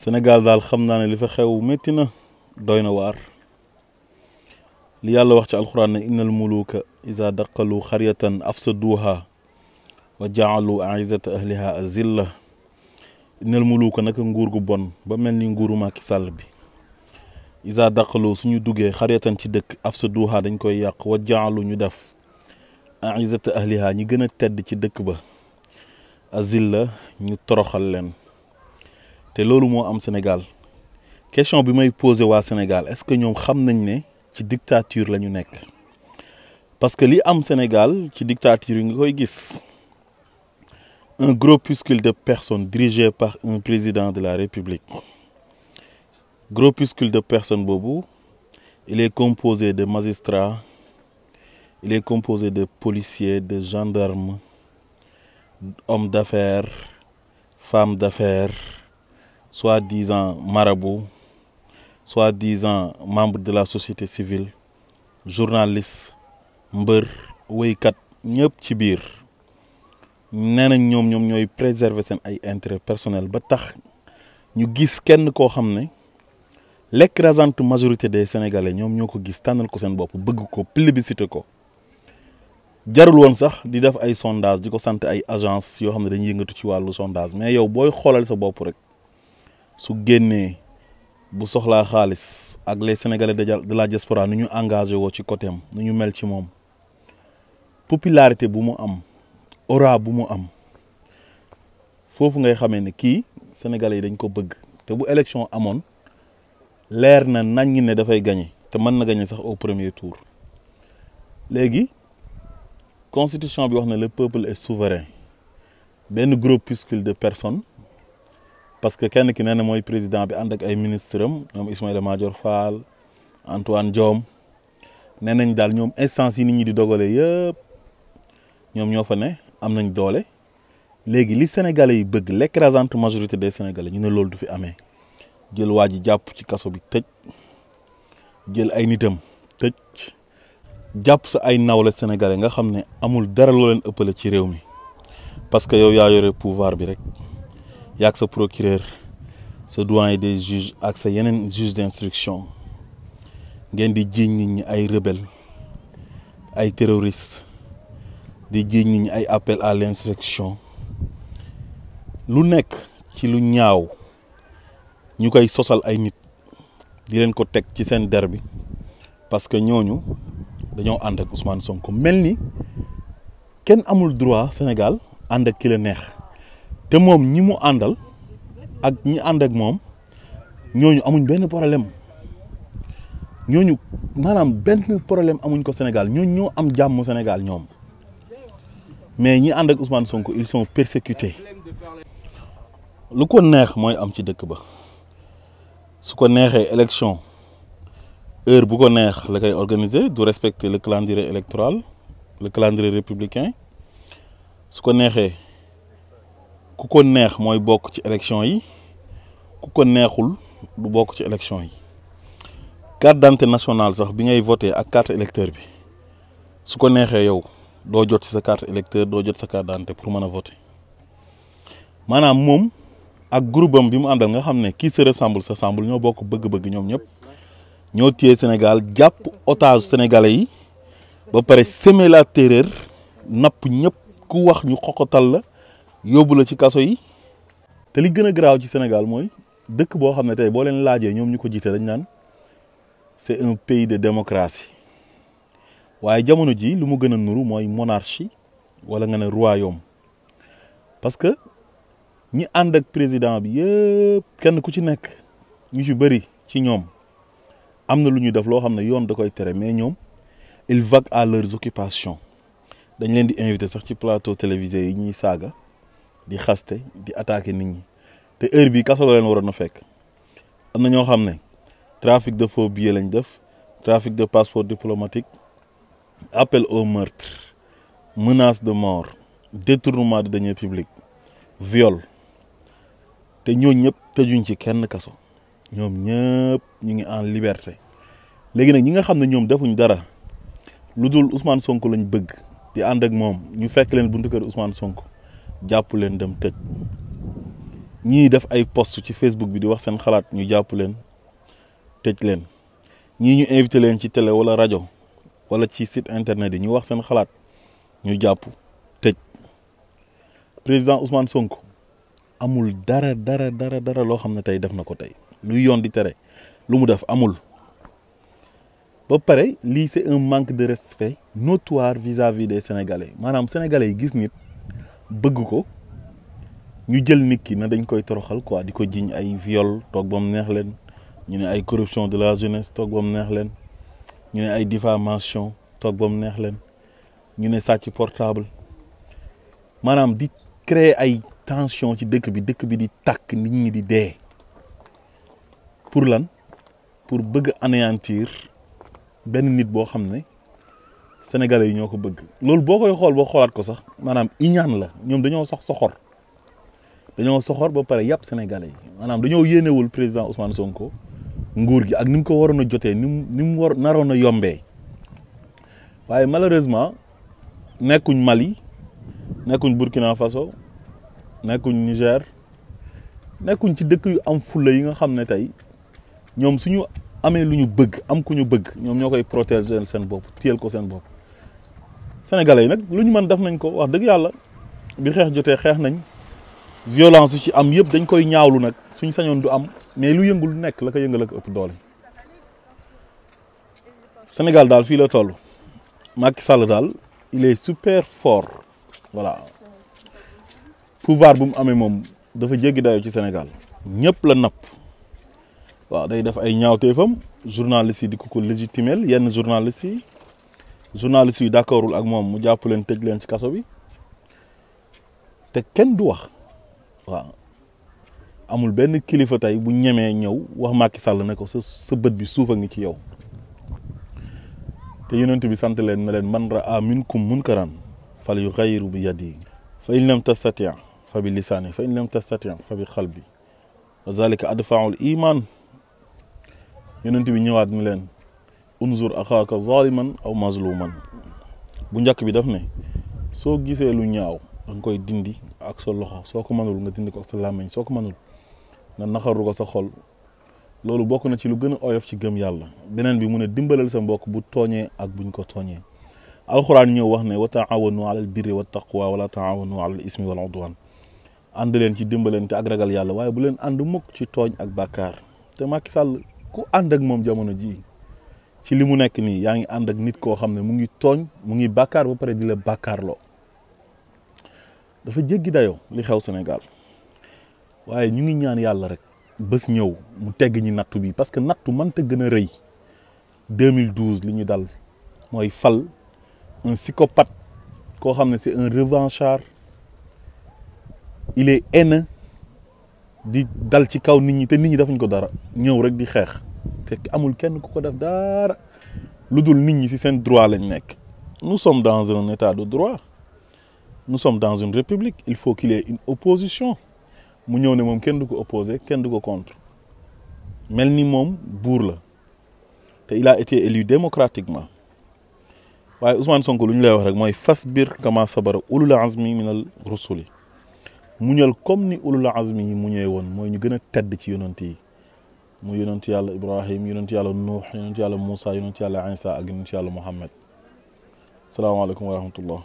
Sénégal daal xam naa ne li fa xew métti na doy na waar li yàlla wax ci alxuraan ne innal muluka iza daqalu xaryatan afsaduha wa jaalu aizata ahliha azilla innal muluka naka nguur gu bon ba mel ni nguuru Macky Sall bi iza daqalu suñu duggee xaryatan ci dëkk afsaduha dañ koy yàq wa jaalu ñu def aizata ahliha ñi gën a tedd ci dëkk ba azilla ñu toroxal leen te loolu moo am Sénégal question bi may posé waa Sénégal est-ce que ñoom xam nañ ne ci dictature la ñu nekk parce que li am Sénégal ci dictature yi nga koy gis un groupuscule de personnes dirigé par un président de la République groupuscule de personnes boobu il est composé de magistrats il est composé de policiers de gendarmes hommes d'affaires femmes d'affaires soi-disant marabout, soi-disant membre de la société civile, journaliste, mbër, wéykat ñëpp ci biir nee nañ ñoom ñooy préserver seen ay intérêt personnel ba tax ñu gis kenn koo xam ne l'écrasante majorité des Sénégalais ñoom ñoo ko gis tànnal ko seen bopp bëgg ko plébiscité ko jarul woon sax di def ay sondage di ko sant ay agence yoo xam ne dañuy yëngatu ci wàllu sondage mais yow booy xoolal sa bopp rek su génnee bu soxlaa xaalis ak les Sénégalais de la diaspora nu ñu engagé woo ci côté am nu ñu mel ci moom popularité bu mu am aura bu mu am foofu ngay xamee ne kii Sénégalais yi dañ ko bëgg te bu élection amoon leer na nañ ne dafay gagné te mën na gagné sax au premier tour léegi constitution bi wax na le peuple est souverain benn groupuscule de personnes parce que kenn ki nee na mooy président bi ànd ak ay ministre am ñoom Ismaïla Madior Fall Antoine Diome nee nañ daal ñoom instance yi nit ñi di dogale yëpp ñoom ñoo fa ne am nañ doole léegi li Sénégalais yi bëgg l'écrasante majorité des Sénégalais ñu ne loolu du fi amee jël waa ji jàpp ci kaso bi tëj jël ay nitam tëj jàpp sa ay nawle Sénégalais nga xam ne amul dara loo leen ëppale ci réew mi parce que yow yaa yore pouvoir bi rek yaag sa procureur sa doyen des juges ak sa yeneen juge d'instruction ngeen di jiiñ nit ñi ay rebelle ay terroriste di jiiñ nit ñi ay appel à l'insurrection lu nekk ci lu ñaaw ñu koy sosal ay nit di leen ko teg ci seen der bi parce que ñooñu dañoo ànd ak Ousmane Sonko mel ni kenn amul droit Sénégal ànd ak ki la neex te moom ñi mu àndal ak ñi ànd ak moom ñooñu amuñ benn problème ñooñu maanaam benn problème amuñ ko Sénégal ñooñu ñoo am jàmm Sénégal ñoom mais ñi ànd ak Ousmane Sonko ils sont persécutés lu ko neex mooy am ci dëkk ba su ko neexee élection heure bu ko neex la koy organiser du respecter le calendrier électoral le calendrier républicain su ko neexee ku ko neex mooy bokk ci élection yi ku ko neexul du bokk ci élection yi carte d'identité nationale sax bi ngay voté ak carte électeur bi su ko neexee yow doo jot ci sa carte électeur doo jot sa carte d'identité pour mën a voter maanaam moom ak groupe am bi mu àndal nga xam ne qui se ressemble ñoo bokk bëgg-bëgg ñoom ñëpp ñoo téye Sénégal jàpp otage sénégalais yi ba pare semer la terreur napp ñëpp ku wax ñu xoxotal la yóbbu la ci kaso yi te li gën a garaaw ci Sénégal mooy dëkk boo xam ne tey boo leen laajee ñoom ñu ko jiite dañ naan c'est un pays de démocratie waaye jamono ji lu mu gën a nuru mooy monarchie wala nga ne royaume parce que ñi ànd ak président bi yëpp kenn ku ci nekk ñu ci bëri ci ñoom am na lu ñuy def loo xam ne yoon da koy tere mais ñoom ils vaquent à leurs occupations dañ leen di invité sax ci plateau télévisé yi ñuy saaga di xaste di attaquer nit ñi te heure bi kaso la leen waroon a fekk am na ñoo xam ne trafic de faux billets lañ def trafic de passeport diplomatique appel au meurtre menace de mort détournement de deniers publics viol te ñooñu ñëpp tëjuñ ci kenn kaso ñoom ñëpp ñu ngi en liberté léegi nag ñi nga xam ne ñoom defuñ dara lu dul Ousmane Sonko lañ bëgg di ànd ak moom ñu fekk leen buntu kër Ousmane Sonko jàpp leen dem tëj ñii def ay post ci Facebook bi di wax seen xalaat ñu jàpp leen tëj leen ñii ñu invité leen ci télé wala rajo wala ci site internet yi ñu wax seen xalaat ñu jàpp tëj président Ousmane Sonko amul dara loo xam ne tey def na ko tey luy yoon di tere lu mu def amul. ba pare lii c'est un manque de respect notoire vis-à-vis des Sénégalais maanaam sénégalais yi gis nit bëgg ko ñu jël nit ki na dañ koy toroxal quoi di ko jiñ ay viol toog ba mu neex leen ñu ne ay corruption de la jeunesse toog ba mu neex leen ñu ne ay diffamation toog ba mu neex leen ñu ne sàcc portable maanaam di créer ay tension ci dëkk bi di tàkk nit ñi di dee pour lan pour bëgg anéantir benn nit boo xam ne sénégalais yi ñoo ko bëgg loolu boo koy xool boo xoolaat ko sax maanaam iñaan la ñoom dañoo soxor ba pare yàpp sénégalais yi maanaam dañoo yéenewul président Ousmane Sonko nguur gi ak ni mu ko waroon a jotee ni mu war naroon a yombee waaye malheureusement nekkuñ Mali nekkuñ Burkina Faso nekkuñ Niger nekkuñ ci dëkk yu am fulla yi nga xam ne tey ñoom suñu amee lu ñu bëgg am ku ñu bëgg ñoom ñoo koy protéger seen bopp téyel ko seen bopp sénégalais yi nag lu ñu mën def nañ ko wax dëgg yàlla bi xeex jotee xeex nañ violence yu ci am yëpp dañ koy ñaawlu nag suñ sañoon du am mais lu yëngul nekk la ko yëngal ak ëpp doole Sénégal daal fii la toll Macky Sall daal il est super fort voilà pouvoir bu mu amee moom dafa jéggi dayoo ci Sénégal ñëpp la napp waaw day def ay ñaawteefam journalistes yi di ko légitimel yenn journalistes yi d'accordul ak moom mu jàpp leen tëj leen ci kaso bi te kenn du wax waaw amul benn kilifa tey bu ñemee ñëw wax Macky Sall ne ko sa bët bi suufa ngi ci yow te yonent bi sant leen ne leen man raa minkum munkaran fal yughayyiru bi yadihi fa in lam tastati' fa bi lisaanihi fa in lam tastati' fa bi qalbi wa zalika adfa'ul iman yonent bi ñëwaat ni leen unzur axaaka zaliman aw mazluman bu njëkk bi daf ne soo gisee lu ñaaw da nga koy dindi ak sa loxo soo ko mënul nga dindi ko ak sa làmmiñ soo ko mënul nga naxaru ko sa xol loolu bokk na ci lu gën a oyof ci gëm yàlla beneen bi mu ne dimbalal sa mbokk bu tooñee ak buñ ko tooñee alxuraan ñëw wax ne wa taawanu alal birri wa taqwa wala taawanu alal ismi wal udwan ànd leen ci dimbalante ak ragal yàlla waaye bu leen ànd mukk ci tooñ ak bàkkaar te Macky Sall ku ànd ak moom jamono ji ci li mu nekk nii yaa ngi ànd ak nit koo xam ne mu ngi tooñ mu ngi bàkkaar ba pare di la bàkkaarloo dafa jéggi dayoo li xew Sénégal waaye ñu ngi ñaan yàlla rek bés ñëw mu tegg ñi nattu bi parce que nattu mënta gën a rëy 2012 li ñu dal mooy fal un psychopathe koo xam ne c'est un revanchard il est haineux di dal ci kaw nit ñi te nit ñi defuñ ko dara ñëw rek di xeex te amul kenn ku ko def dara lu dul nit ñi ci seen droit lañ nekk. Nous sommes dans un état de droit nous sommes dans une république il faut qu'il y ait une opposition mu ñëw ne moom kenn du ko opposé kenn du ko contre mel ni moom buur la te il a été élu démocratiquement waaye Ousmane Sonko lu ñu lay wax rek mooy fasbir kama sabara ulul azmi minal rusuli muñal comme ni ulul azmi yi muñee woon mooy ñu gën a tedd ci yonent yi mu yonent yàlla Ibrahim yonent yàlla Nuux yonent yàlla Moussa yonent yàlla Isa ak yonent yàlla Muhammad salaamaaleykum wa rahmatullah